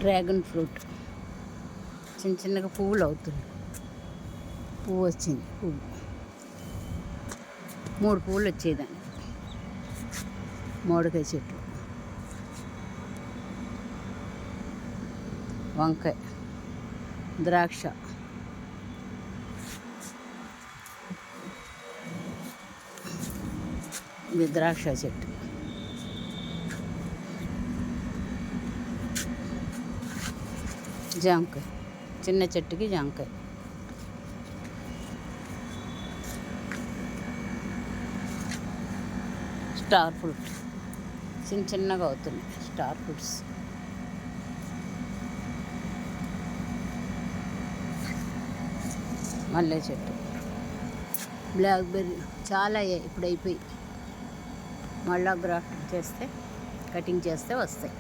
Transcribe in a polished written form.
Dragon fruit చిన్న చిన్నగా పువ్వులు అవుతుంది. పువ్వు వచ్చింది. పువ్వు 3 పువ్వులు వచ్చేదాన్ని. మామిడికాయ చెట్లు, వంకాయ, ద్రాక్ష, ఇది ద్రాక్ష చెట్టు, జాంకాయ, చిన్న చెట్టుకి జాంకాయ, స్టార్ ఫ్రూట్ చిన్న చిన్నగా అవుతున్నాయి. స్టార్ ఫ్రూట్స్, మల్లె చెట్టు, బ్లాక్బెర్రీ చాలా అయ్యాయి. ఇప్పుడు అయిపోయి మళ్ళా గ్రాఫ్టింగ్ చేస్తే, కటింగ్ చేస్తే వస్తాయి.